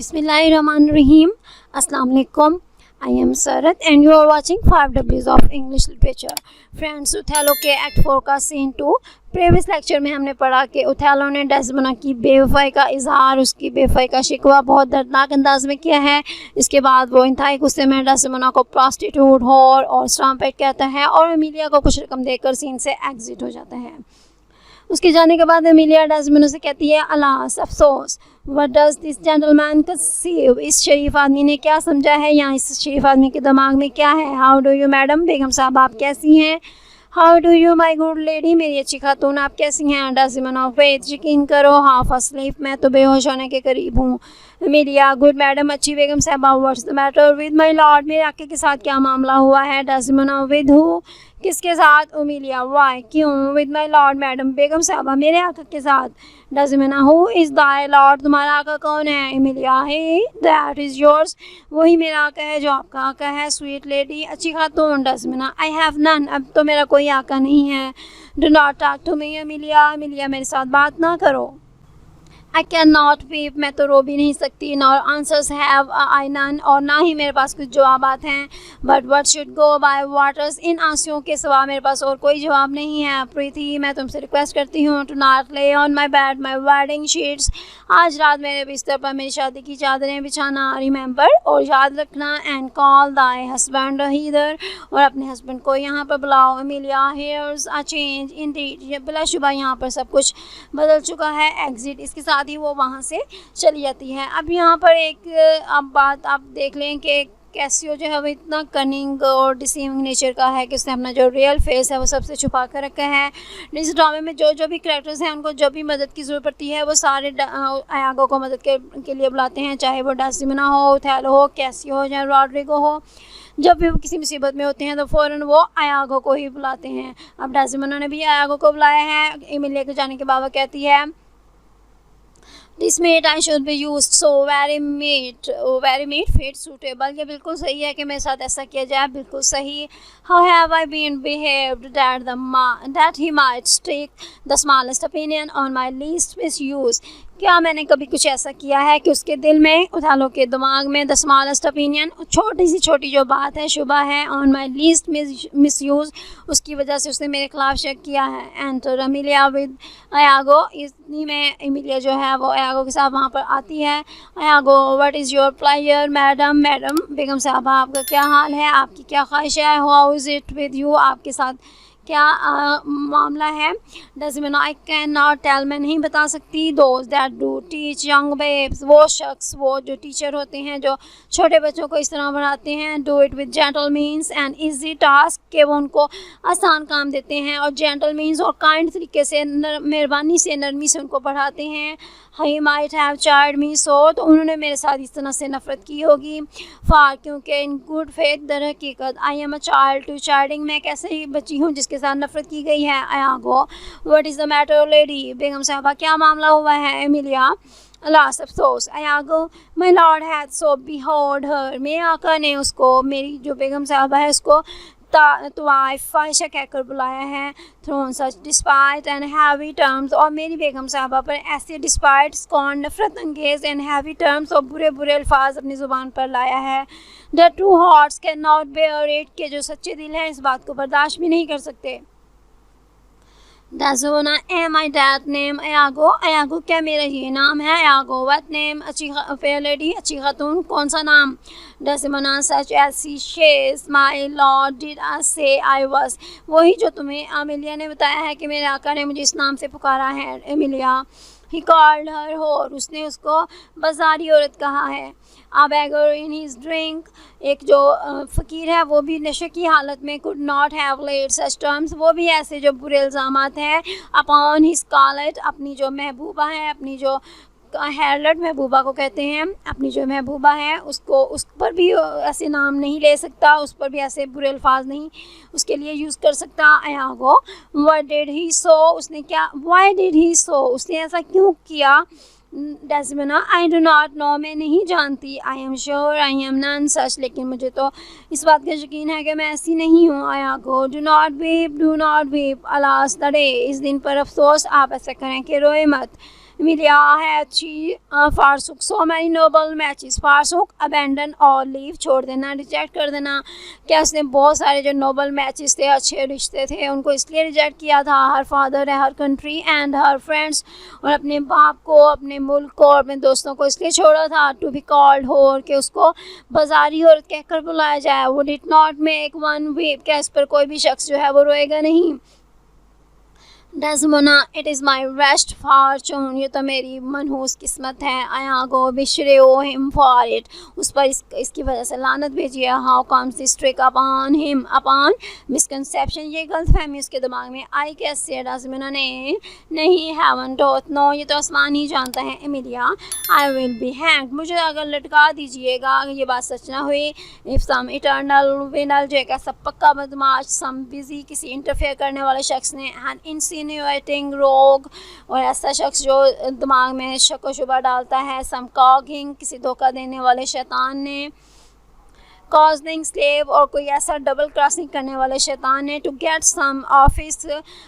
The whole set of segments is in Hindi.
Bismillahirrahmanirrahim. Assalamu alaikum. I am Sarat and you are watching 5Ws of English Literature. Friends, उथैलो के एक्ट 4 का सीन 2 प्रीवियस लेक्चर में हमने पढ़ा कि उथैलो ने डेस्डेमोना की बेवफाई का इजहार, उसकी बेवफाई का शिकवा बहुत दर्दनाक अंदाज में किया है। इसके बाद वो इंतहाई गुस्से में डेस्डेमोना को प्रोस्टिट्यूट, हॉर और स्ट्राम्पेट कहता है और एमिलिया को कुछ रकम देकर सीन से एग्जिट हो जाता है। उसके जाने के बाद एमिलिया डेस्डेमोना से कहती है, अलास अफसोस, what does this gentleman conceive, इस शरीफ आदमी ने क्या समझा है या इस शरीफ आदमी के दिमाग में क्या है। हाउ डू यू मैडम, बेगम साहब आप कैसी हैं। How do you my good lady, मेरी अच्छी खातून आप कैसी हैं। डेस्डेमोना, वेट यकीन करो, हाफ अस्लीप, मैं तो बेहोश होने के करीब हूँ। एमिलिया, गुड मैडम, अच्छी बेगम साहबा, what's the matter with my lord, मेरे आके के साथ क्या मामला हुआ है। डेस्डेमोना, विद हु, किसके साथ। एमिलिया, वाई, क्यों। विद माई लॉर्ड मैडम, बेगम साहबा मेरे आका के साथ। Desdemona, who is Dai Lord, तुम्हारा आका कौन है। Emilia, he that is yours, वही मेरा आका है जो आपका आका है। स्वीट लेडी, अच्छी खातून। डेस्डेमोना, आई हैव नन, अब तो मेरा कोई आका नहीं है। Do not talk to me Emilia, Emilia मेरे साथ बात ना करो। आई कैन नॉट वीप, मैं तो रो भी नहीं सकती। Nor answers have I none, और ना ही मेरे पास कुछ जवाबात हैं। But what should go by waters, इन आंसुओं के सिवा मेरे पास और कोई जवाब नहीं है। प्रीति, मैं तुमसे रिक्वेस्ट करती हूँ, टू नॉट ले on my bed my wedding sheets, आज रात मेरे बिस्तर पर मेरी शादी की चादरें बिछाना। रिमेंबर, और याद रखना। And call thy husband hither, और अपने हस्बैंड को यहाँ पर बुलाओ। Emilia, here's a change indeed, बिलाशुबा यहाँ पर सब कुछ बदल चुका है। एग्जिट, इसके साथ ही वो वहाँ से चली जाती है। अब यहाँ पर एक अब बात आप देख लें कि कैसियो जो है वो इतना कनिंग और डिसीविंग नेचर का है कि उसने अपना जो रियल फेस है वो सबसे छुपा कर रखा है। इस ड्रामे में जो भी करैक्टर्स हैं उनको जब भी मदद की ज़रूरत पड़ती है वो सारे आयागो को मदद के लिए बुलाते हैं, चाहे वो डेस्डेमोना हो, उथैलो हो, कैसियो हो या रॉड्रिगो हो। जब भी वो किसी मुसीबत में होते हैं तो फ़ौरन वो आयागो को ही बुलाते हैं। अब डेस्डेमोना ने भी आयागो को बुलाया है। एमिलिया के जाने के बाद वो कहती है, this mate I should be use so very mate fit suitable, ये बिल्कुल सही है कि मेरे साथ ऐसा किया जाए, बिल्कुल सही। How have I been behaved that he might take the smallest opinion on my least miss use, क्या मैंने कभी कुछ ऐसा किया है कि उसके दिल में, उथैलो के दिमाग में, द स्मॉलेस्ट ओपिनियन, छोटी सी छोटी जो बात है, शुबा है, on my least miss use, उसकी वजह से उसने मेरे खिलाफ शक किया है। एंटर एमिलिया विद आयागो, इतनी में एमिलिया जो है वो आयागो के साथ वहाँ पर आती है। Iago, what is your pleasure madam, बेगम साहबा आपका क्या हाल है, आपकी क्या ख्वाहिश है। How is it with you, आपके साथ क्या मामला है। Desdemona, I can not tell, मैं नहीं बता सकती। Those that do teach young babes, वो शख्स, वो जो टीचर होते हैं जो छोटे बच्चों को इस तरह पढ़ाते हैं, do it with gentle means and easy task, के वो उनको आसान काम देते हैं और जेंटल मीन्स और काइंड तरीके से, मेहरबानी से, नरमी से उनको पढ़ाते हैं। ही माइट हैव चार्ड मी सो, तो उन्होंने मेरे साथ इस तरह से नफ़रत की होगी। फार, क्योंकि इन गुड फेथ, दर हकीकत, I am a child to chiding, मैं कैसे ही बच्ची हूँ जिसके साथ नफरत की गई है। Iago, what is the matter lady, बेगम साहबा क्या मामला हुआ है। एमिलिया, अलास अफसोस। Iago, my lord had so behold her, मेरे आका ने उसको, मेरी जो बेगम साहबा है उसको फ़ाहिशा कहकर बुलाया है। Thrown such despite and heavy terms, और मेरी बेगम साहबा पर ऐसे डिस्पाइट, कौन, नफरत अंगेज, एंड हैवी टर्म्स, और बुरे बुरे अल्फाज अपनी ज़ुबान पर लाया है। The true hearts can not bear it, के जो सच्चे दिल हैं इस बात को बर्दाश्त भी नहीं कर सकते। Desdemona, am I that name Iago, Iago क्या मेरा ये नाम है। आयागो, व्हाट नेम, अच्छी फेयर लेडी, अच्छी खातून, कौन सा नाम। Desdemona, such as she says my lord did I say I was, वही जो तुम्हें एमिलिया ने बताया है कि मेरे आका ने मुझे इस नाम से पुकारा है। एमिलिया, ही कॉल्ड हर होर, उसने उसको बाजारी औरत कहा है। आ बेगर इन हिज ड्रिंक, एक जो फ़कीर है वो भी नशे की हालत में, could not have led such terms, वो भी ऐसे जो बुरे इल्ज़ामात हैं, अपॉन हिज स्कारलेट, अपनी जो महबूबा है, अपनी जो हेरलट महबूबा को कहते हैं, अपनी जो महबूबा है उसको, उस पर भी ऐसे नाम नहीं ले सकता, उस पर भी ऐसे बुरे अल्फाज नहीं उसके लिए यूज़ कर सकता। आयागो, व्हाट डिड ही सो, उसने क्या, व्हाई डिड ही सो, उसने ऐसा क्यों किया। Desdemona, I do not know, मैं नहीं जानती। I am sure I am none such, लेकिन मुझे तो इस बात का यकीन है कि मैं ऐसी नहीं हूँ। Iago, do not weep, alas the day, इस दिन पर अफसोस, आप ऐसा करें कि रोए मत। Emilia had she Farsuk so many noble matches. Farsuk abandon और leave छोड़ देना, रिजेक्ट कर देना। क्या उसने बहुत सारे जो नोबल मैचेस थे, अच्छे रिश्ते थे, उनको इसलिए रिजेक्ट किया था। हर फादर है, हर कंट्री एंड हर फ्रेंड्स, और अपने बाप को, अपने मुल्क को और अपने दोस्तों को इसलिए छोड़ा था। टू बी कॉल्ड होर, कि उसको बाजारी औरत कहकर बुलाया जाए। Would it not make one weep, क्या इस पर कोई भी शख्स जो है वो रोएगा नहीं। Desdemona it is my wretched fortune, ये तो मेरी मनहूस किस्मत है। Iago beshrew him for it, उस पर इसकी वजह से लानत भेजिए। How comes this trick upon him, upon misconception, ये गलतफहमी उसके दिमाग में आई कैसे। डेस्मोना ने नहीं, हैवन डोथ नो, ये तो आसमान ही जानता है। Emilia I will be hang, मुझे अगर लटका दीजिएगा अगर ये बात सच ना हुई। इफ़ सम इटर्नल विनल, जो एक ऐसा पक्का बदमाश, सम बिजी, किसी इंटरफेयर करने वाले शख्स ने, एंड इंसिनुएटिंग रोग, और ऐसा शख्स जो दिमाग में शक व शुबा डालता है। सम कॉगिंग, किसी धोखा देने वाले शैतान ने। कॉजिंग स्लेव, और कोई ऐसा डबल क्रॉसिंग करने वाले शैतान ने। टू गेट सम ऑफिस,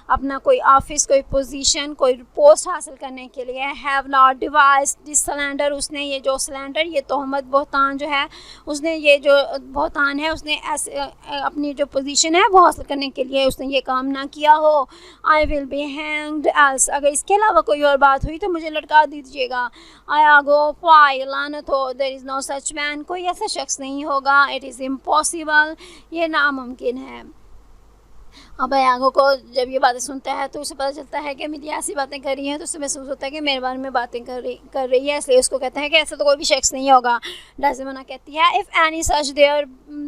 अपना कोई ऑफिस, कोई पोजीशन, कोई पोस्ट हासिल करने के लिए। Have not device this slander, उसने ये जो स्लैंडर, ये तोहमत, बहतान जो है, उसने ये जो बहतान है, उसने ऐसे अपनी जो पोजीशन है वो हासिल करने के लिए उसने ये काम ना किया हो। I will be hanged else, अगर इसके अलावा कोई और बात हुई तो मुझे लटका दीजिएगा। आया गो फाई, लानत हो। There is no such man, कोई ऐसा शख्स नहीं होगा। इट इज़ इम्पॉसिबल, ये नामुमकिन है। अब यागो को जब ये बातें सुनता है तो उसे पता चलता है कि मीडिया ऐसी बातें कर रही हैं, तो उसे महसूस होता है कि मेरे बारे में बातें कर रही है, इसलिए उसको कहते हैं कि ऐसा तो कोई भी शख्स नहीं होगा। डेस्मोना कहती है if any such there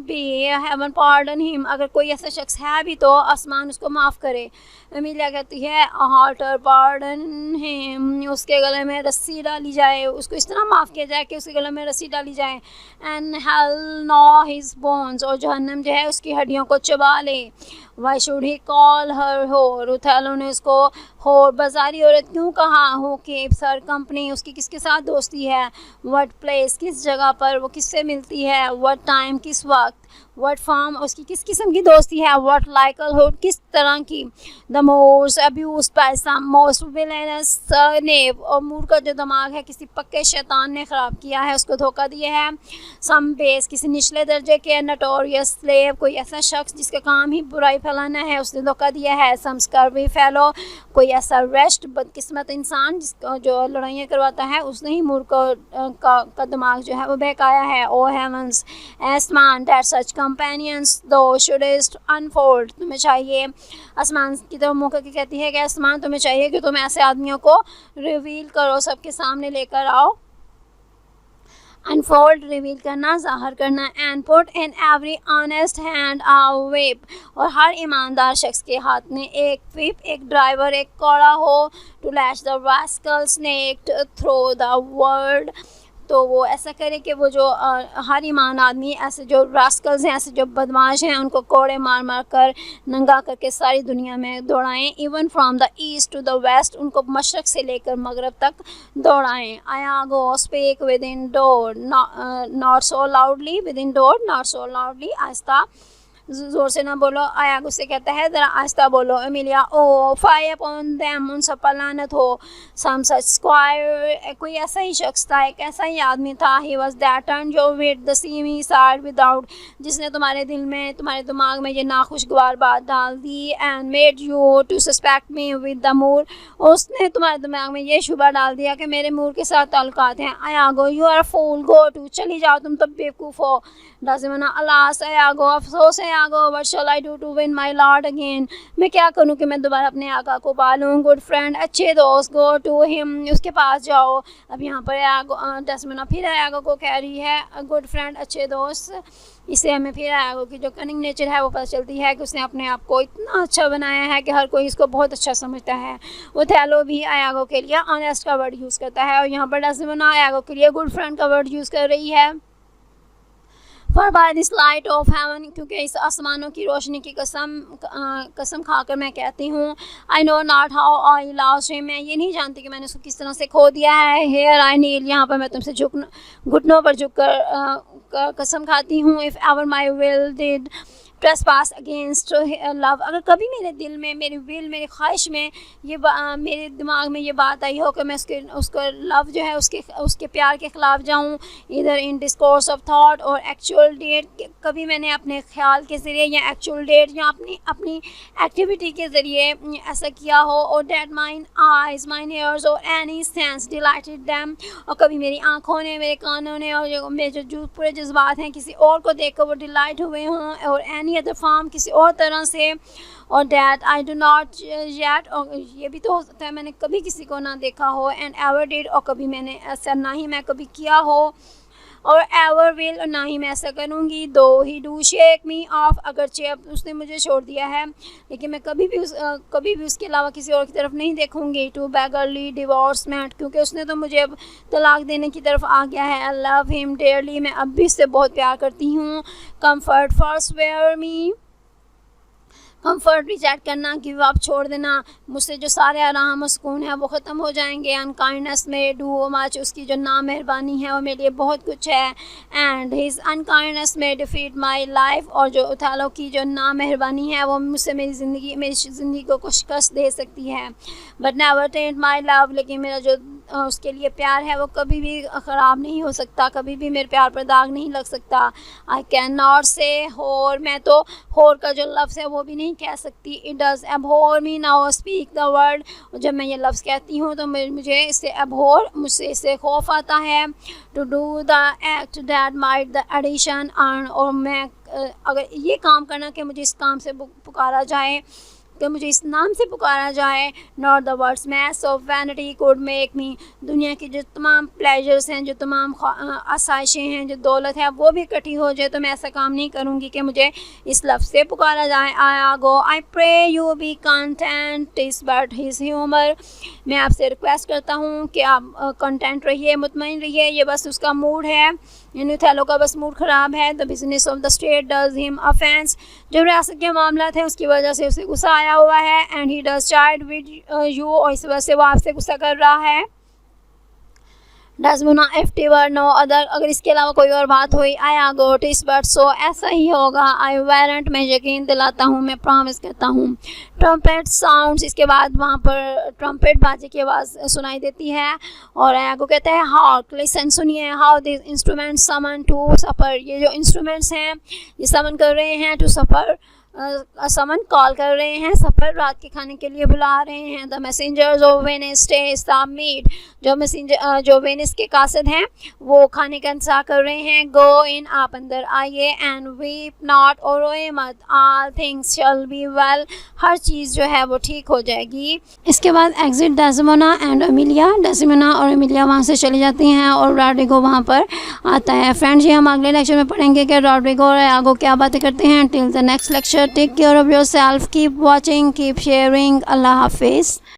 be heaven pardon him, अगर कोई ऐसा शख्स है भी तो आसमान उसको माफ़ करे। एमिलिया कहती है हार्टर पार्डन हिम, उसके गले में रस्सी डाली जाए, उसको इस तरह माफ़ किया जाए कि उसके गले में रस्सी डाली जाए। And hell know his bones, और जहन्नम जो है उसकी हड्डियों को चबा ले। Why should he call her होर, उथैलो ने उसको होर, बाजारी औरत क्यों कहा। हो कीप्स हर कंपनी, उसकी किसके साथ दोस्ती है। व्हाट प्लेस, किस जगह पर वो किससे मिलती है। व्हाट टाइम, किस वक्त। व्हाट फॉर्म, उसकी किस किस्म की दोस्ती है। व्हाट लाइकलीहुड, किस तरह की। The most abused by some most villainous knave, और मूर का जो दिमाग है किसी पक्के शैतान ने ख़राब किया है, उसको धोखा दिया है। सम बेस, किसी निचले दर्जे के नटोरियस स्लेव, कोई ऐसा शख्स जिसका काम ही बुराई फैलाना है, उसने धोखा दिया है। सम स्कर्वी फेलो, कोई ऐसा रेस्ट बदकिस्मत इंसान जिसका जो लड़ाइयाँ करवाता है, उसने ही मूर का दिमाग जो है वो बहकाया है। ओ हेवंस, आसमान, दैट सच कंपेनियंस दो शुडस्ट अनफोल्ड, तुम्हें चाहिए, आसमान की तरफ मुँह करके कहती है कि आसमान तुम्हें चाहिए कि तुम ऐसे आदमियों को रिवील करो, सबके सामने लेकर आओ। अनफोल्ड, रिवील करना, ज़ाहिर करना। And put in every honest hand a whip, और हर ईमानदार शख्स के हाथ में एक व्हिप, एक ड्राइवर, एक कौड़ा हो। To lash the rascal snake through the world, तो वो ऐसा करे कि वो जो हर ईमान आदमी, ऐसे जो रास्कल्स हैं, ऐसे जो बदमाश हैं, उनको कोड़े मार मार कर नंगा करके सारी दुनिया में दौड़ाएं। Even from the east to the west, उनको मशरक़ से लेकर मगरब तक दौड़ाएं। Iago speak within door not so loudly, within door not so loudly, आहिस्ता, ज़ोर से ना बोलो। आया गुस्से कहता है ज़रा आहिस्ता बोलो। एमिलिया ओ फायर अपॉन देम, उन सब पर लानत हो। सम सच स्क्वायर, कोई ऐसा ही शख्स था, एक ऐसा ही आदमी था। He was that turn your with the semi side without, जिसने तुम्हारे दिल में, तुम्हारे दिमाग में ये नाखुशगवार बात डाल दी। And made you to suspect me with the Moor, उसने तुम्हारे दिमाग में ये शुबा डाल दिया कि मेरे मूर के साथ ताल्लुकात हैं। Iago you are fool, go to, चली जाओ तुम तो बेवकूफ़ हो। डेस्मोना अलास, आया गो अफसोस है Iago, what shall I do to win my lord again, मैं क्या करूँ कि मैं दोबारा अपने आका को पालूँ। गुड फ्रेंड, अच्छे दोस्त, गो टू हिम, उसके पास जाओ। अब यहाँ पर डेस्मोना फिर आयागो को कह रही है गुड फ्रेंड, अच्छे दोस्त। इससे हमें फिर आयागो की जो कनिंग नेचर है वो पता चलती है कि उसने अपने आप को इतना अच्छा बनाया है कि हर कोई इसको बहुत अच्छा समझता है। ओथेलो भी आयागो के लिए ऑनेस्ट का वर्ड यूज़ करता है, और यहाँ पर डेस्मोना आयागो के लिए गुड फ्रेंड का वर्ड यूज़ कर रही है। For by this light of heaven, क्योंकि इस आसमानों की रोशनी की कसम खाकर मैं कहती हूँ। I know not how I lost him, मैं ये नहीं जानती कि मैंने उसको किस तरह से खो दिया है। हेयर आई नील, यहाँ पर मैं तुमसे घुटनों पर झुक कर कसम खाती हूँ। If ever my will did trespass against love. अगर कभी मेरे दिल में, मेरी विल, मेरी ख्वाहिश में ये मेरे दिमाग में ये बात आई हो कि मैं उसको लव जो है उसके प्यार के ख़िलाफ़ जाऊँ, इधर इन डिस्कोर्स ऑफ थॉट और एक्चुअल डेट, कभी मैंने अपने ख्याल के ज़रिए या एक्चुअल डेट या अपनी एक्टिविटी के ज़रिए ऐसा किया हो, और that mine eyes, mine ears और एनी सेंस डिलाइटेड दैम, और कभी मेरी आँखों ने, मेरे कानों ने और जो मेरे जो पूरे जज्बात हैं किसी और को देख कर वो डिलाइट हुए हों, और एनी अदर फॉर्म, किसी और तरह से, और that I do not yet, और ये भी तो हो सकता है मैंने कभी किसी को ना देखा हो, एंड एवर डिड, और कभी मैंने ऐसा ना ही मैं कभी किया हो, और एवर विल, और ना ही मैं ऐसा करूँगी। दो ही डू शेक मी ऑफ, अगरचे अब उसने मुझे छोड़ दिया है लेकिन मैं कभी भी उसके अलावा किसी और की तरफ नहीं देखूँगी। टू बेगरली डिवोर्समेंट, क्योंकि उसने तो मुझे अब तलाक देने की तरफ आ गया है। आई लव हिम डेयरली, मैं अब भी इससे बहुत प्यार करती हूँ। Comfort forswear me, comfort reject करना, गिव अप, छोड़ देना, मुझसे जो सारे आराम और सुकून है वो ख़त्म हो जाएंगे। अनकाइंडनेस में डू मच, उसकी जो नामेहरबानी है वो मेरे लिए बहुत कुछ है। एंड हिज अनकाइंडनेस में डिफीट माई लाइफ, और जो उथालो की जो नामेहरबानी है वो मुझसे मेरी ज़िंदगी को शिकस्त दे सकती है। But never tent my love, लेकिन मेरा जो उसके लिए प्यार है वो कभी भी ख़राब नहीं हो सकता, कभी भी मेरे प्यार पर दाग नहीं लग सकता। आई कैन नॉट से होर, मैं तो होर का जो लफ्ज़ है वो भी नहीं कह सकती। It does abhor me now speak the word, जब मैं ये लफ्ज़ कहती हूँ तो मुझे इससे एबहोर, मुझसे इससे खौफ आता है। To do the act that might the addition earn, और मैं अगर ये काम करना कि मुझे इस काम से पुकारा जाए, कि मुझे इस नाम से पुकारा जाए। Not the words mass of vanity could make me, दुनिया की जो तमाम प्लेजर्स हैं, जो तमाम आसाइशें हैं, जो दौलत है वो भी इकट्ठी हो जाए तो मैं ऐसा काम नहीं करूँगी कि मुझे इस लफ्ज़ से पुकारा जाए। Iago I pray you be content is but his humour, मैं आपसे रिक्वेस्ट करता हूँ कि आप कंटेंट रहिए, मुतमईन रहिए, ये बस उसका मूड है, इन उथैलो का बस मूड ख़राब है। The business of the state does him offence, जो रियासत के मामला थे उसकी वजह से उसे गुस्सा आया हुआ है। And he does child with you, और इस वजह से वो आपसे गुस्सा कर रहा है। डजमुना एफ्टीवर नो अदर, अगर इसके अलावा कोई और बात हुई। आई आगो टिस बट सो, ऐसा ही होगा। आई वारंट, मैं यकीन दिलाता हूँ, मैं प्रॉमिस करता हूँ। ट्रम्पेट साउंड्स, इसके बाद वहाँ पर ट्रम्पेट बाजे की आवाज़ सुनाई देती है, और आगो कहते हैं हार्क, लिसन, सुनिए। How this instrument summon to supper, ये जो इंस्ट्रूमेंट्स हैं ये समन कर रहे हैं टू सफ़र, समन कॉल कर रहे हैं, सफ़र, रात के खाने के लिए बुला रहे हैं। The messengers of Venice test the meat, जो वेनिस के कासिद हैं वो खाने का इंतज़ार कर रहे हैं। गो इन, आप अंदर आइए। एंड वीप नॉट, और रोए मत। All things shall be well, हर चीज़ जो है वो ठीक हो जाएगी। इसके बाद exit Desdemona and Emilia, Desdemona और एमिलिया वहाँ से चली जाती हैं और रॉड्रिगो वहाँ पर आता है। फ्रेंड्स, ये हम अगले लेक्चर में पढ़ेंगे कि रॉड्रिगो और आगो क्या बातें करते हैं। Till the next lecture, take care of yourself, keep watching, keep sharing, अल्लाह हाफिज़।